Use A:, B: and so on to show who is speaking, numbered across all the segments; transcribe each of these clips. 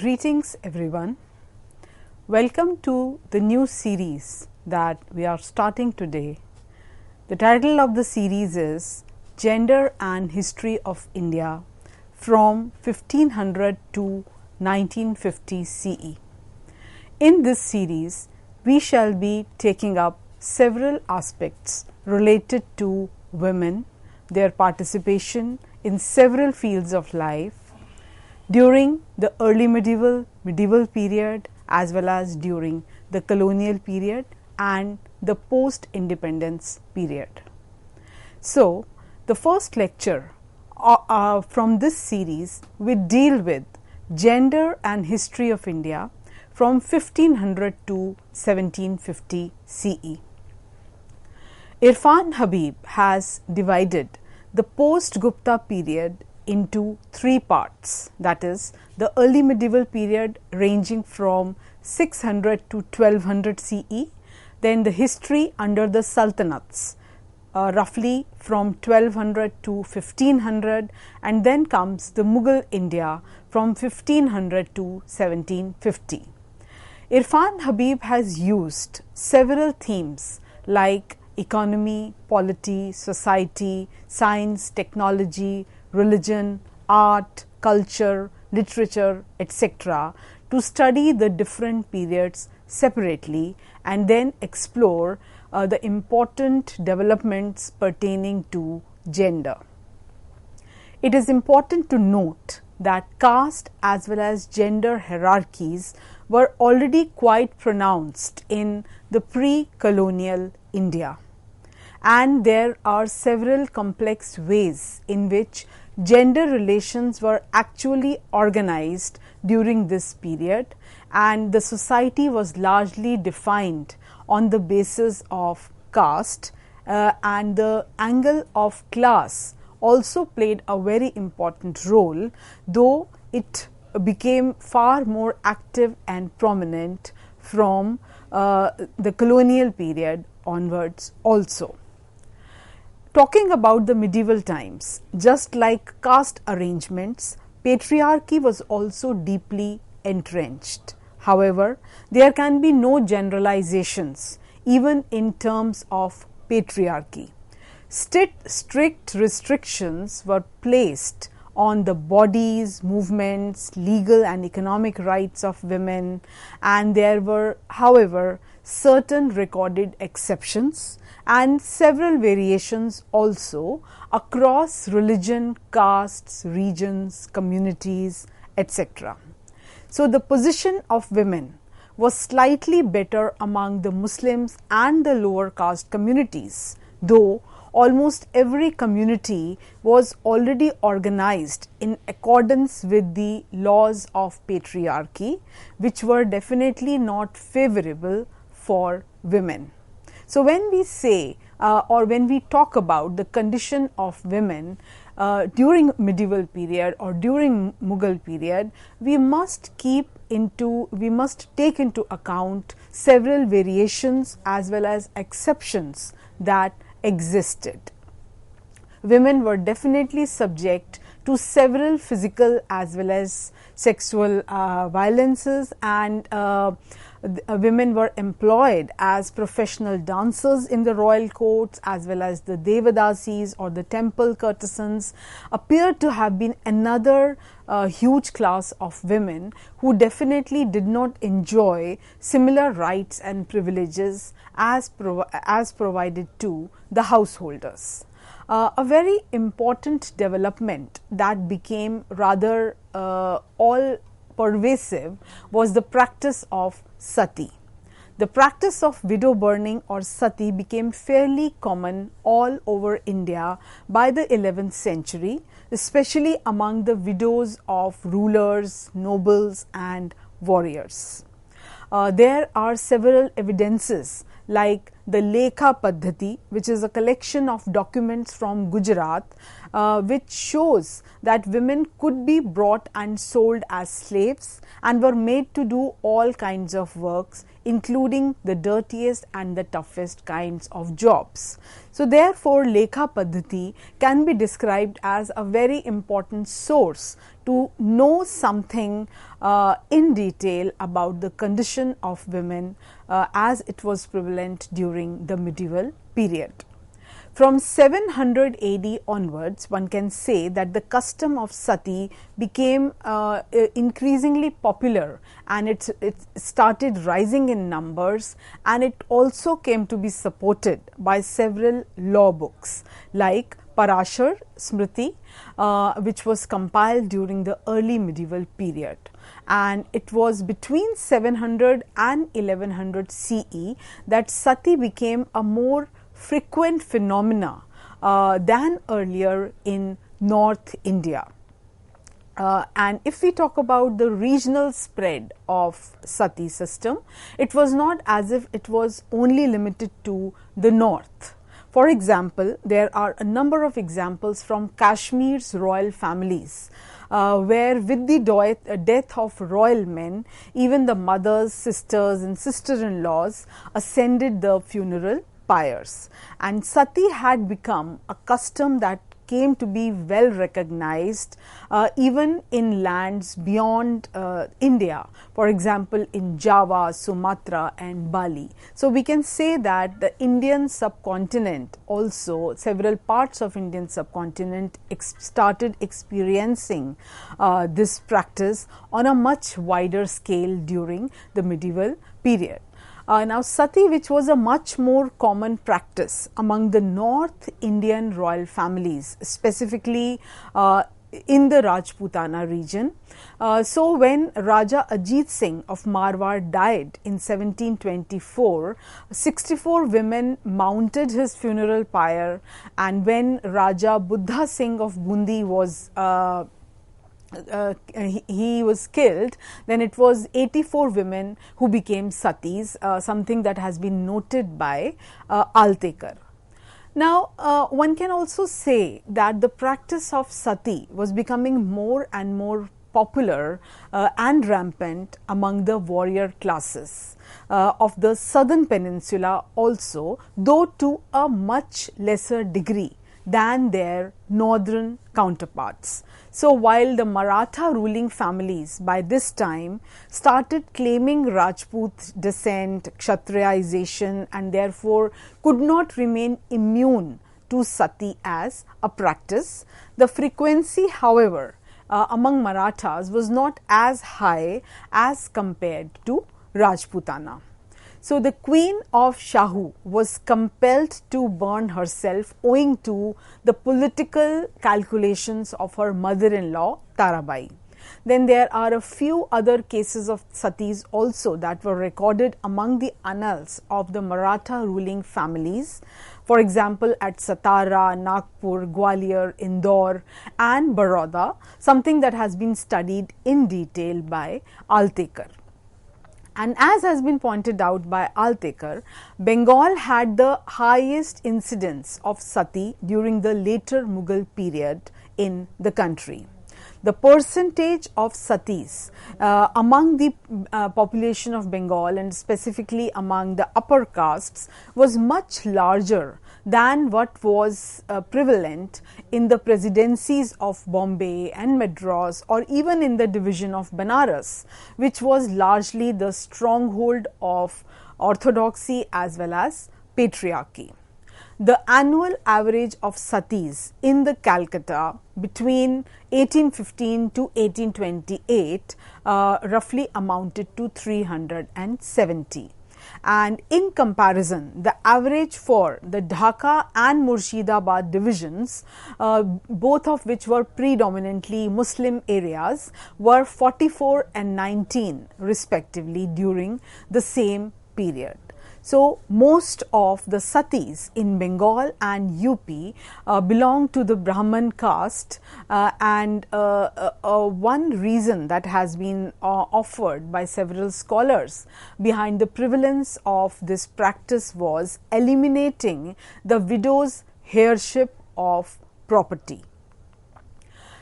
A: Greetings everyone. Welcome to the new series that we are starting today. The title of the series is Gender and History of India from 1500 to 1950 CE. In this series, we shall be taking up several aspects related to women, their participation in several fields of life, during the early medieval period, as well as during the colonial period and the post-independence period. So, the first lecture from this series will deal with gender and history of India from 1500 to 1750 CE. Irfan Habib has divided the post-Gupta period into three parts, that is, the early medieval period ranging from 600 to 1200 CE, then the history under the Sultanates, roughly from 1200 to 1500, and then comes the Mughal India from 1500 to 1750. Irfan Habib has used several themes like economy, polity, society, science, technology, religion, art, culture, literature, etc. to study the different periods separately and then explore the important developments pertaining to gender. It is important to note that caste as well as gender hierarchies were already quite pronounced in the pre-colonial India. And there are several complex ways in which gender relations were actually organized during this period, and the society was largely defined on the basis of caste, and the angle of class also played a very important role, though it became far more active and prominent from the colonial period onwards also. Talking about the medieval times, just like caste arrangements, patriarchy was also deeply entrenched. However, there can be no generalizations even in terms of patriarchy. Strict restrictions were placed on the bodies, movements, legal and economic rights of women, and there were, however, certain recorded exceptions and several variations also across religion, castes, regions, communities, etc. So, the position of women was slightly better among the Muslims and the lower caste communities, though almost every community was already organized in accordance with the laws of patriarchy, which were definitely not favorable for women. So, when we say or when we talk about the condition of women during medieval period or during Mughal period, we must take into account several variations as well as exceptions that existed. Women were definitely subject to several physical as well as sexual violences, and women were employed as professional dancers in the royal courts, as well as the Devadasis or the temple courtesans appear to have been another huge class of women who definitely did not enjoy similar rights and privileges as provided to the householders. A very important development that became rather all pervasive was the practice of sati. The practice of widow burning or sati became fairly common all over India by the 11th century, especially among the widows of rulers, nobles and warriors. There are several evidences like the Lekha Paddhati, which is a collection of documents from Gujarat, which shows that women could be brought and sold as slaves and were made to do all kinds of works, including the dirtiest and the toughest kinds of jobs. So therefore, Lekha Paddhati can be described as a very important source to know something in detail about the condition of women as it was prevalent during the medieval period. From 700 AD onwards, one can say that the custom of sati became increasingly popular, and it started rising in numbers, and it also came to be supported by several law books like Parashar Smriti, which was compiled during the early medieval period. And it was between 700 and 1100 CE that sati became a more frequent phenomena than earlier in North India. And if we talk about the regional spread of sati system, it was not as if it was only limited to the north. For example, there are a number of examples from Kashmir's royal families, where with the death of royal men, even the mothers, sisters and sister-in-laws ascended the funeral pyres, and sati had become a custom that came to be well recognized even in lands beyond India, for example in Java, Sumatra and Bali. So we can say that the Indian subcontinent, also several parts of Indian subcontinent started experiencing this practice on a much wider scale during the medieval period. Now sati, which was a much more common practice among the North Indian royal families, specifically in the Rajputana region. So when Raja Ajit Singh of Marwar died in 1724, 64 women mounted his funeral pyre, and when Raja Buddha Singh of Bundi was he was killed, then it was 84 women who became satis, something that has been noted by Altekar. Now, one can also say that the practice of sati was becoming more and more popular and rampant among the warrior classes of the southern peninsula also, though to a much lesser degree than their northern counterparts. So while the Maratha ruling families by this time started claiming Rajput descent, Kshatriyization, and therefore could not remain immune to sati as a practice, the frequency, however, among Marathas was not as high as compared to Rajputana. So the queen of Shahu was compelled to burn herself owing to the political calculations of her mother-in-law Tarabai. Then there are a few other cases of satis also that were recorded among the annals of the Maratha ruling families. For example, at Satara, Nagpur, Gwalior, Indore and Baroda, something that has been studied in detail by Altekar. And as has been pointed out by Altekar, Bengal had the highest incidence of sati during the later Mughal period in the country. The percentage of satis among the population of Bengal, and specifically among the upper castes, was much larger than what was prevalent in the presidencies of Bombay and Madras, or even in the division of Banaras, which was largely the stronghold of orthodoxy as well as patriarchy. The annual average of satis in the Calcutta between 1815 to 1828 roughly amounted to 370. And in comparison, the average for the Dhaka and Murshidabad divisions, both of which were predominantly Muslim areas, were 44 and 19 respectively during the same period. So, most of the satis in Bengal and UP belong to the Brahman caste, and one reason that has been offered by several scholars behind the prevalence of this practice was eliminating the widow's heirship of property.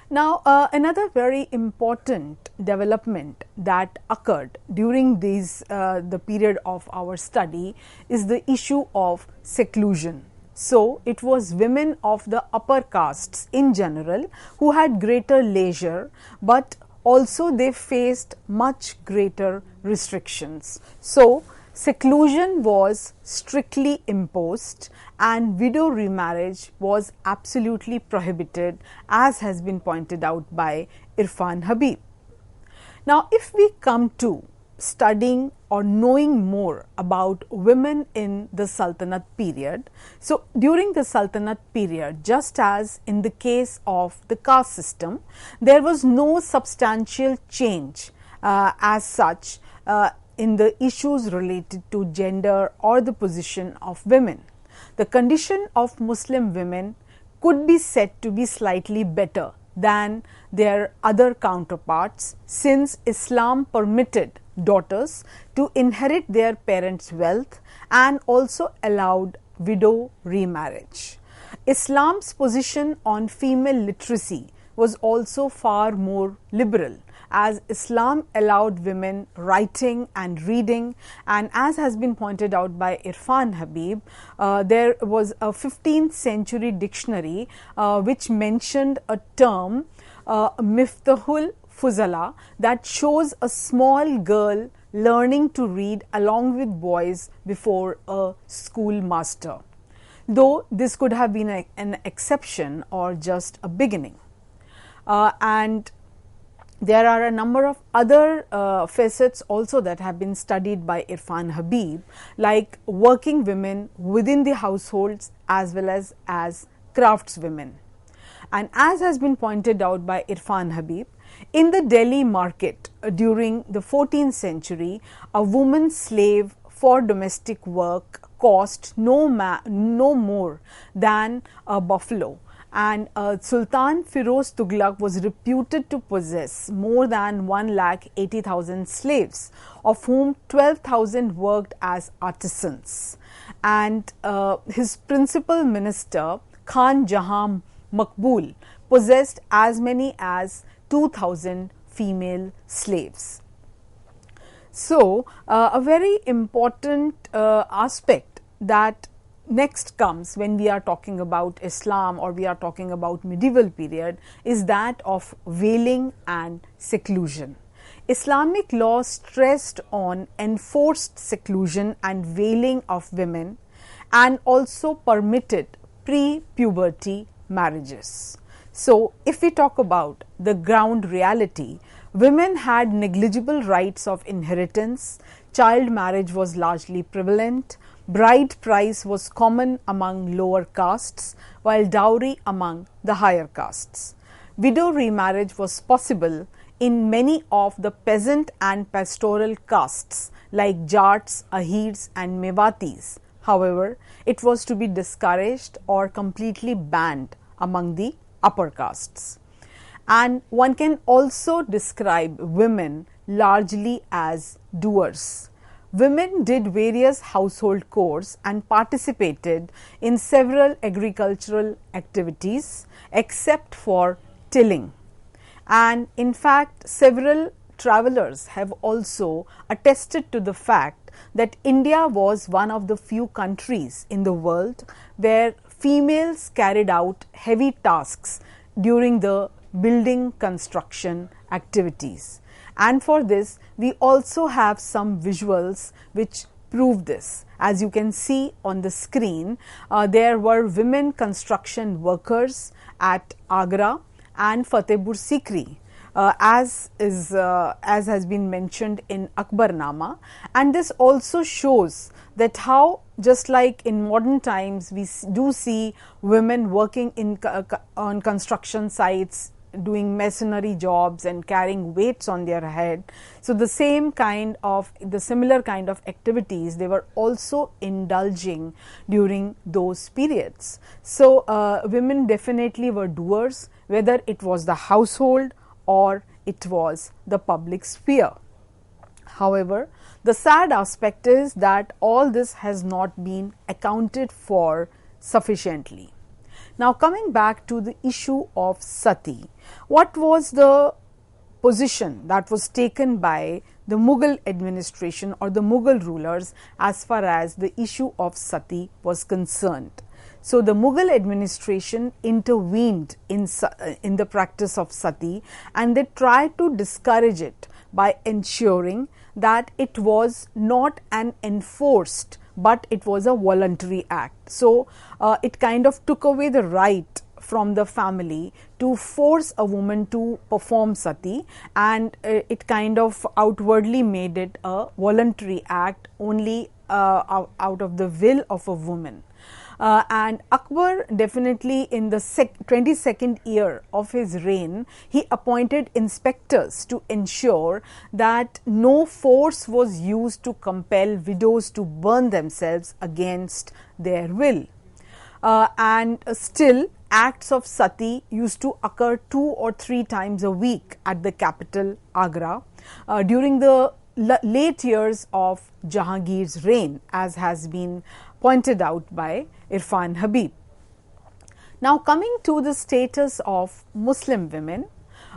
A: Now, another very important development that occurred during the period of our study is the issue of seclusion. So, it was women of the upper castes in general who had greater leisure, but also they faced much greater restrictions. So, seclusion was strictly imposed and widow remarriage was absolutely prohibited, as has been pointed out by Irfan Habib. Now, if we come to studying or knowing more about women in the Sultanate period, so during the Sultanate period, just as in the case of the caste system, there was no substantial change as such in the issues related to gender or the position of women. The condition of Muslim women could be said to be slightly better than their other counterparts, since Islam permitted daughters to inherit their parents' wealth and also allowed widow remarriage. Islam's position on female literacy was also far more liberal, as Islam allowed women writing and reading, and as has been pointed out by Irfan Habib, there was a 15th century dictionary which mentioned a term, Miftahul Fuzala, that shows a small girl learning to read along with boys before a schoolmaster, though this could have been an exception or just a beginning. And there are a number of other facets also that have been studied by Irfan Habib, like working women within the households as well as craftswomen. And as has been pointed out by Irfan Habib, in the Delhi market during the 14th century, a woman slave for domestic work cost no more than a buffalo. And Sultan Firoz Tughlaq was reputed to possess more than 1,80,000 slaves, of whom 12,000 worked as artisans. And his principal minister, Khan Jahan Makbul, possessed as many as 2,000 female slaves. So, a very important aspect that next comes when we are talking about Islam or we are talking about medieval period is that of veiling and seclusion. Islamic law stressed on enforced seclusion and veiling of women and also permitted pre-puberty marriages. So, if we talk about the ground reality, women had negligible rights of inheritance, child marriage was largely prevalent, bride price was common among lower castes, while dowry among the higher castes. Widow remarriage was possible in many of the peasant and pastoral castes like Jats, Ahirs and Mewatis. However, it was to be discouraged or completely banned among the upper castes. And one can also describe women largely as doers. Women did various household chores and participated in several agricultural activities except for tilling. And in fact, several travelers have also attested to the fact that India was one of the few countries in the world where females carried out heavy tasks during the building construction activities. And for this, we also have some visuals which prove this. As you can see on the screen, there were women construction workers at Agra and Fatehpur Sikri, as has been mentioned in Akbarnama. And this also shows that how, just like in modern times, we do see women working on construction sites doing masonry jobs and carrying weights on their head. So the similar kind of activities they were also indulging during those periods. So women definitely were doers, whether it was the household or it was the public sphere. However, the sad aspect is that all this has not been accounted for sufficiently. Now, coming back to the issue of sati, what was the position that was taken by the Mughal administration or the Mughal rulers as far as the issue of sati was concerned? So, the Mughal administration intervened in the practice of sati, and they tried to discourage it by ensuring that it was not an enforced, but it was a voluntary act. So, it kind of took away the right from the family to force a woman to perform sati, and it kind of outwardly made it a voluntary act only out of the will of a woman. And Akbar definitely in the 22nd year of his reign, he appointed inspectors to ensure that no force was used to compel widows to burn themselves against their will. And still acts of sati used to occur 2 or 3 times a week at the capital Agra during the late years of Jahangir's reign, as has been pointed out by Irfan Habib. Now, coming to the status of Muslim women,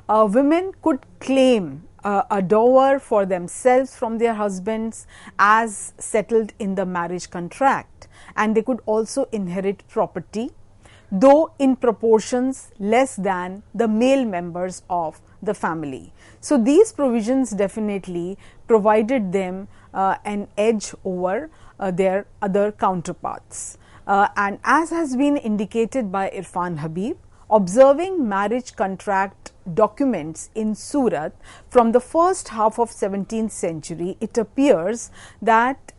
A: women could claim a dower for themselves from their husbands as settled in the marriage contract, and they could also inherit property, though in proportions less than the male members of the family. So, these provisions definitely provided them an edge over their other counterparts. And as has been indicated by Irfan Habib, observing marriage contract documents in Surat from the first half of 17th century, it appears that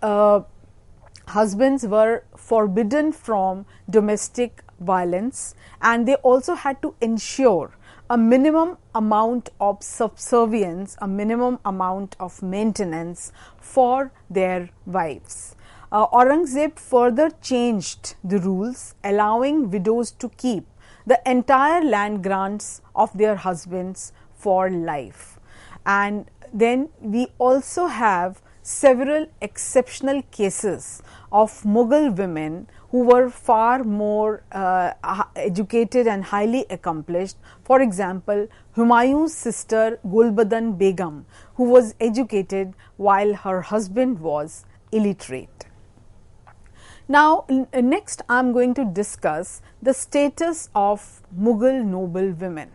A: husbands were forbidden from domestic violence, and they also had to ensure a minimum amount of subservience, a minimum amount of maintenance for their wives. Aurangzeb further changed the rules, allowing widows to keep the entire land grants of their husbands for life. And then we also have several exceptional cases of Mughal women who were far more educated and highly accomplished. For example, Humayun's sister Gulbadan Begum, who was educated while her husband was illiterate. Now, next I am going to discuss the status of Mughal noble women.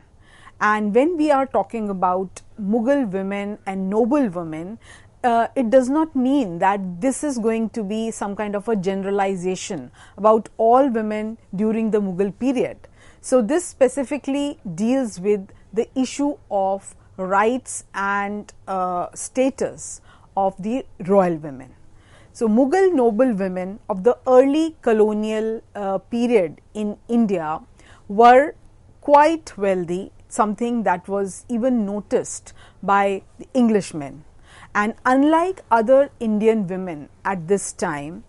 A: And when we are talking about Mughal women and noble women, it does not mean that this is going to be some kind of a generalization about all women during the Mughal period. So, this specifically deals with the issue of rights and status of the royal women. So, Mughal noble women of the early colonial period in India were quite wealthy, something that was even noticed by the Englishmen. And unlike other Indian women at this time,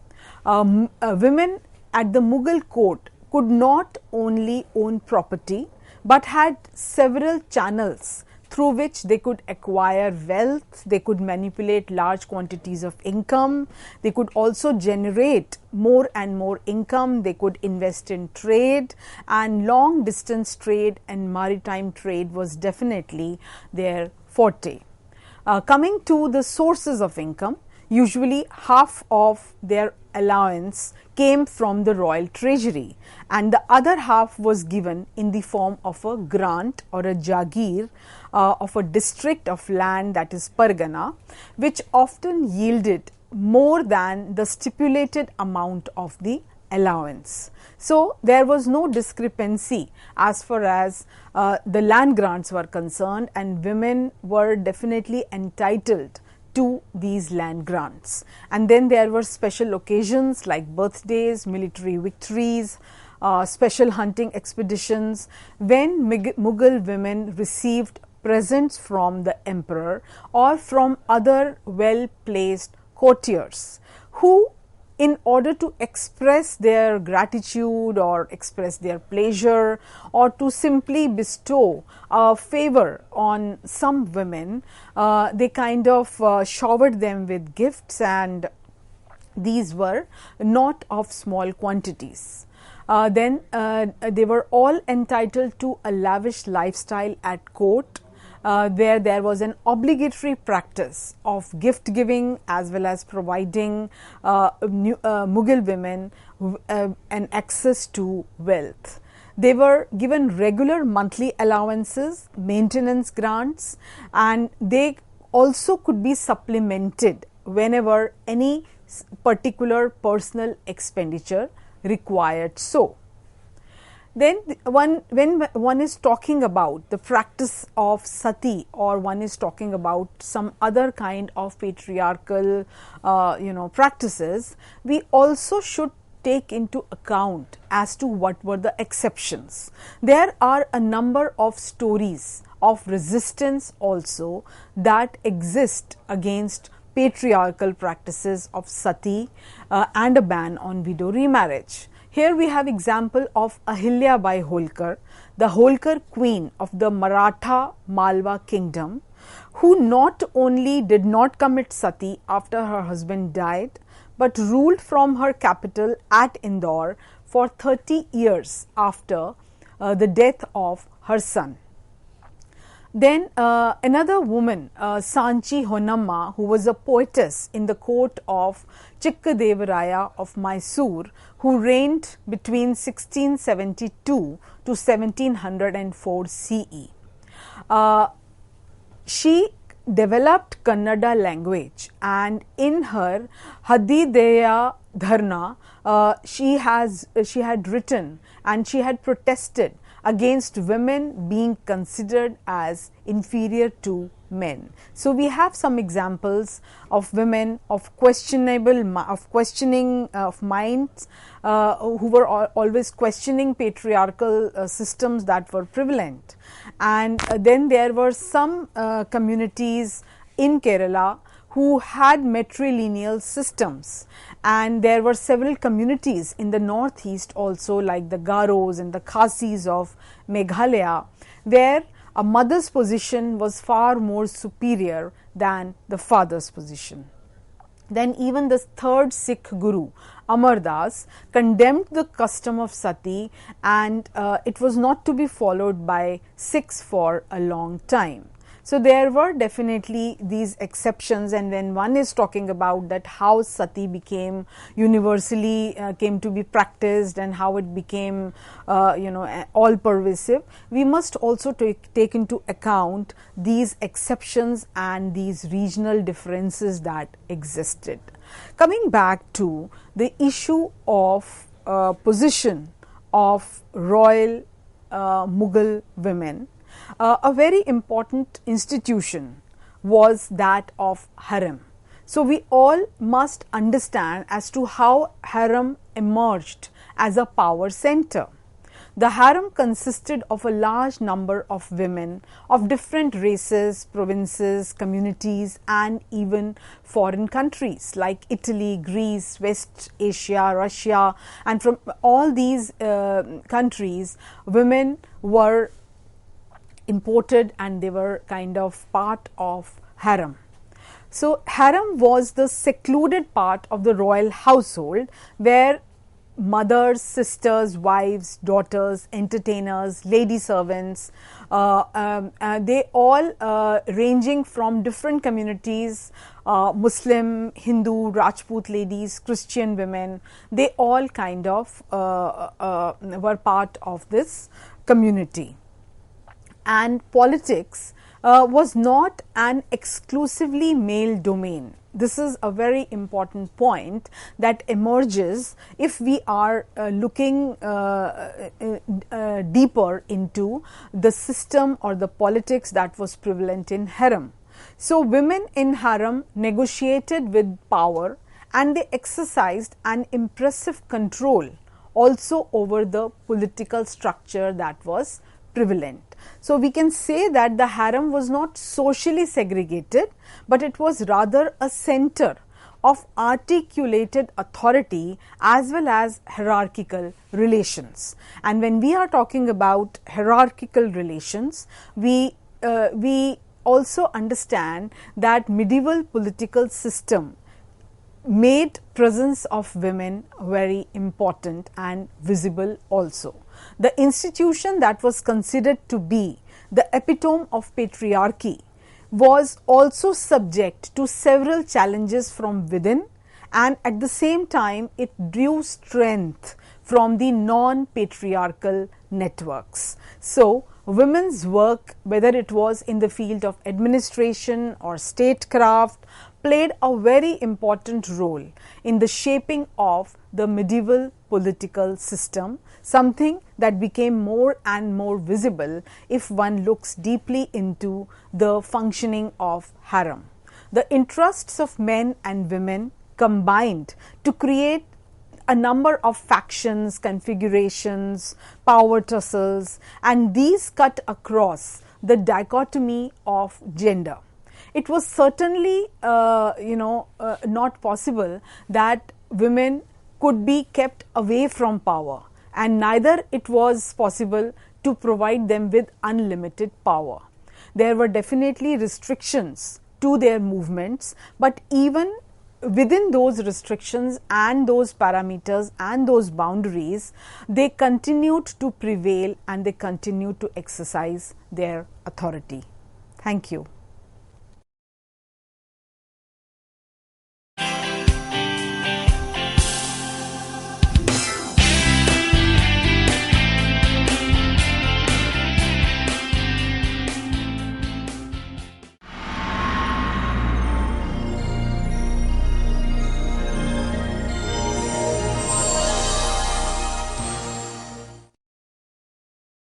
A: women at the Mughal court could not only own property, but had several channels through which they could acquire wealth, they could manipulate large quantities of income, they could also generate more and more income, they could invest in trade, and long distance trade and maritime trade was definitely their forte. Coming to the sources of income, usually half of their allowance came from the royal treasury, and the other half was given in the form of a grant or a jagir of a district of land, that is Pargana, which often yielded more than the stipulated amount of the allowance. So, there was no discrepancy as far as the land grants were concerned, and women were definitely entitled to these land grants. And then there were special occasions like birthdays, military victories, special hunting expeditions, when Mughal women received presents from the emperor or from other well-placed courtiers, who, in order to express their gratitude or express their pleasure or to simply bestow a favor on some women, they kind of showered them with gifts, and these were not of small quantities. Then they were all entitled to a lavish lifestyle at court, where there was an obligatory practice of gift giving as well as providing Mughal women an access to wealth. They were given regular monthly allowances, maintenance grants, and they also could be supplemented whenever any particular personal expenditure required so. Then when one is talking about the practice of sati, or one is talking about some other kind of patriarchal practices, we also should take into account as to what were the exceptions. There are a number of stories of resistance also that exist against patriarchal practices of sati and a ban on widow remarriage. Here we have example of Ahilya Bai Holkar, the Holkar queen of the Maratha Malwa kingdom, who not only did not commit sati after her husband died, but ruled from her capital at Indore for 30 years after the death of her son. Then another woman, Sanchi Honamma, who was a poetess in the court of Chikkadevaraya of Mysore, who reigned between 1672 to 1704 CE. She developed Kannada language, and in her Hadideya Dharna, she had written and she had protested against women being considered as inferior to men. So we have some examples of women of questioning of minds, who were always questioning patriarchal systems that were prevalent. And then there were some communities in Kerala who had matrilineal systems, and there were several communities in the northeast also, like the Garos and the Khasis of Meghalaya, where a mother's position was far more superior than the father's position. Then even the third Sikh Guru, Amar Das, condemned the custom of sati, and it was not to be followed by Sikhs for a long time. So there were definitely these exceptions, and when one is talking about that how sati became universally came to be practiced and how it became all pervasive, we must also take into account these exceptions and these regional differences that existed. Coming back to the issue of position of royal Mughal women, a very important institution was that of harem. So we all must understand as to how harem emerged as a power center. The harem consisted of a large number of women of different races, provinces, communities, and even foreign countries like Italy, Greece, West Asia, Russia, and from all these countries, women were imported and they were kind of part of harem. So harem was the secluded part of the royal household where mothers, sisters, wives, daughters, entertainers, lady servants, they all ranging from different communities, Muslim, Hindu, Rajput ladies, Christian women, they all kind of were part of this community. And politics was not an exclusively male domain. This is a very important point that emerges if we are looking deeper into the system or the politics that was prevalent in harem. So women in harem negotiated with power and they exercised an impressive control also over the political structure that was prevalent. So, we can say that the harem was not socially segregated, but it was rather a center of articulated authority as well as hierarchical relations. And when we are talking about hierarchical relations, we also understand that medieval political system made presence of women very important and visible also. The institution that was considered to be the epitome of patriarchy was also subject to several challenges from within, and at the same time it drew strength from the non-patriarchal networks. So, women's work, whether it was in the field of administration or statecraft, played a very important role in the shaping of the medieval political system, something that became more and more visible if one looks deeply into the functioning of harem. The interests of men and women combined to create a number of factions, configurations, power tussles, and these cut across the dichotomy of gender. It was certainly not possible that women could be kept away from power, and neither it was possible to provide them with unlimited power. There were definitely restrictions to their movements, but even within those restrictions and those parameters and those boundaries, they continued to prevail and they continued to exercise their authority. Thank you.